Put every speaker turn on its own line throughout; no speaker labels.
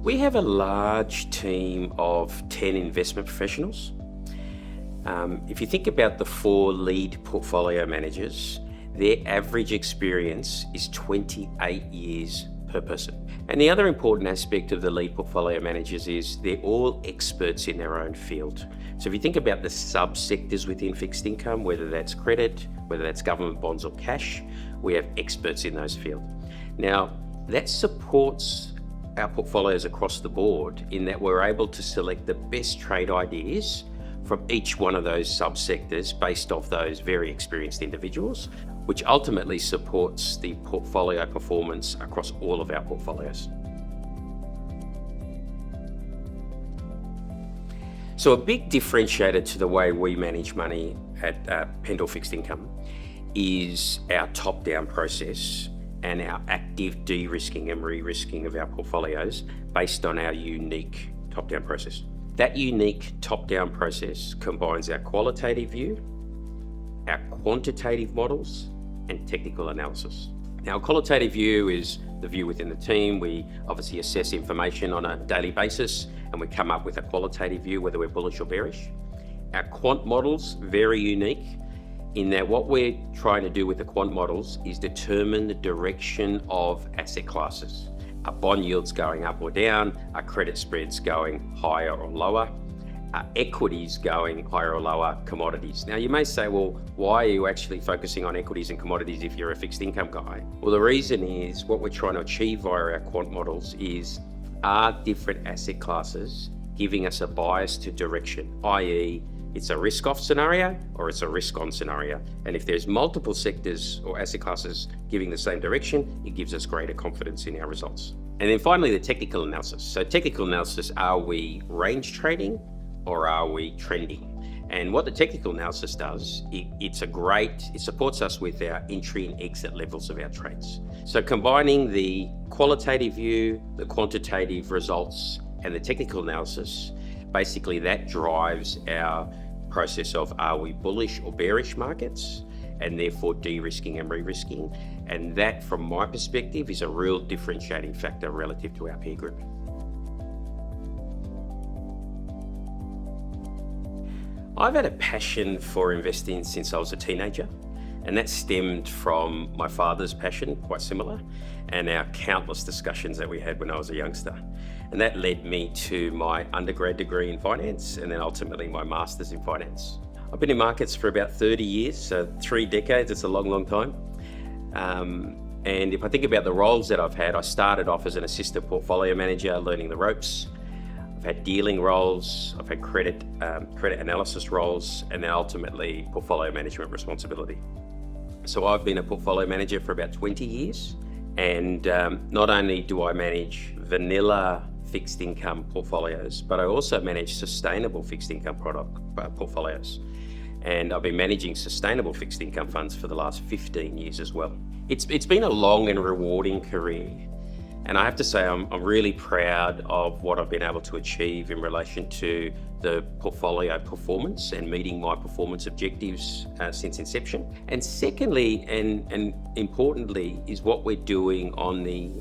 We have a large team of 10 investment professionals. If you think about the 4 lead portfolio managers, their average experience is 28 years per person. And the other important aspect of the lead portfolio managers is they're all experts in their own field. So if you think about the subsectors within fixed income, whether that's credit, whether that's government bonds or cash, we have experts in those fields. Now, that supports our portfolios across the board in that we're able to select the best trade ideas from each one of those subsectors based off those very experienced individuals, which ultimately supports the portfolio performance across all of our portfolios. So a big differentiator to the way we manage money at Pendal Fixed Income is our top-down process and our active de-risking and re-risking of our portfolios based on our unique top-down process. That unique top-down process combines our qualitative view, our quantitative models, and technical analysis. Now, qualitative view is the view within the team. We obviously assess information on a daily basis and we come up with a qualitative view, whether we're bullish or bearish. Our quant models, very unique in that what we're trying to do with the quant models is determine the direction of asset classes. Are bond yields going up or down? Are credit spreads going higher or lower? Are equities going higher or lower? Commodities. Now you may say, well, why are you actually focusing on equities and commodities if you're a fixed income guy? Well, the reason is what we're trying to achieve via our quant models is, are different asset classes giving us a bias to direction, i.e., it's a risk-off scenario or it's a risk-on scenario. And if there's multiple sectors or asset classes giving the same direction, it gives us greater confidence in our results. And then finally, the technical analysis. So technical analysis, are we range trading or are we trending? And what the technical analysis does, it supports us with our entry and exit levels of our trades. So combining the qualitative view, the quantitative results, and the technical analysis, basically that drives our process of, are we bullish or bearish markets, and therefore de-risking and re-risking. And that, from my perspective, is a real differentiating factor relative to our peer group. I've had a passion for investing since I was a teenager, and that stemmed from my father's passion, quite similar, and our countless discussions that we had when I was a youngster. And that led me to my undergrad degree in finance and then ultimately my master's in finance. I've been in markets for about 30 years, so 3 decades, it's a long, long time. And if I think about the roles that I've had, I started off as an assistant portfolio manager, learning the ropes. I've had dealing roles, I've had credit analysis roles, and then ultimately portfolio management responsibility. So I've been a portfolio manager for about 20 years. And not only do I manage vanilla fixed income portfolios, but I also manage sustainable fixed income portfolios. And I've been managing sustainable fixed income funds for the last 15 years as well. It's been a long and rewarding career. And I have to say, I'm really proud of what I've been able to achieve in relation to the portfolio performance and meeting my performance objectives since inception. And secondly, and importantly, is what we're doing on the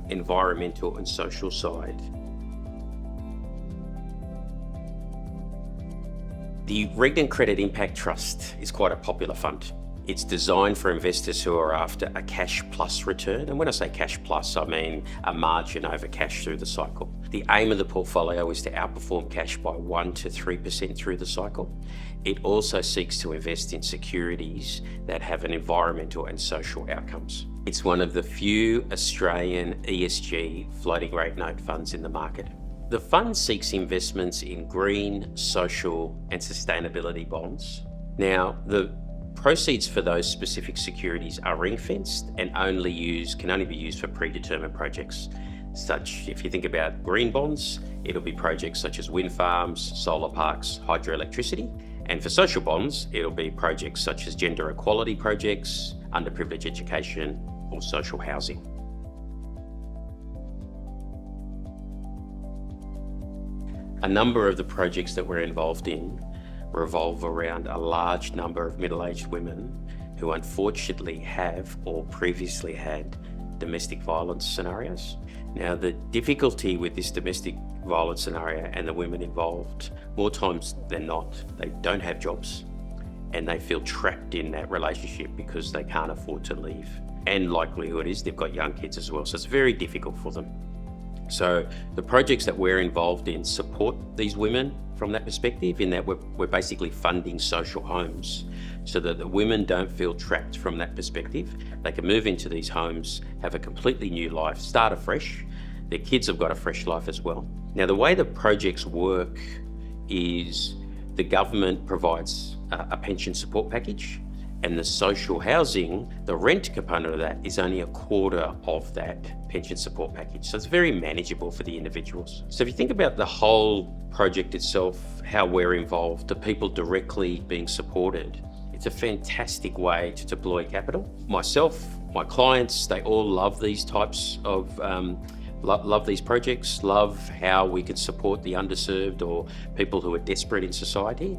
environmental and social side. The Regnan Credit Impact Trust is quite a popular fund. It's designed for investors who are after a cash plus return. And when I say cash plus, I mean a margin over cash through the cycle. The aim of the portfolio is to outperform cash by 1 to 3% through the cycle. It also seeks to invest in securities that have an environmental and social outcomes. It's one of the few Australian ESG floating rate note funds in the market. The fund seeks investments in green, social, and sustainability bonds. Now, the proceeds for those specific securities are ring-fenced and can only be used for predetermined projects. If you think about green bonds, it'll be projects such as wind farms, solar parks, hydroelectricity. And for social bonds, it'll be projects such as gender equality projects, underprivileged education, or social housing. A number of the projects that we're involved in revolve around a large number of middle-aged women who unfortunately have or previously had domestic violence scenarios. Now, the difficulty with this domestic violence scenario and the women involved, more times than not, they don't have jobs and they feel trapped in that relationship because they can't afford to leave. And likelihood is they've got young kids as well, so it's very difficult for them. So the projects that we're involved in support these women from that perspective, in that we're basically funding social homes so that the women don't feel trapped from that perspective. They can move into these homes, have a completely new life, start afresh. Their kids have got a fresh life as well. Now, the way the projects work is the government provides a pension support package, and the social housing, the rent component of that, is only a quarter of that pension support package. So it's very manageable for the individuals. So if you think about the whole project itself, how we're involved, the people directly being supported, it's a fantastic way to deploy capital. Myself, my clients, they all love these types of love these projects, love how we can support the underserved or people who are desperate in society.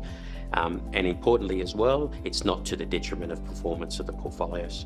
And importantly as well, it's not to the detriment of performance of the portfolios.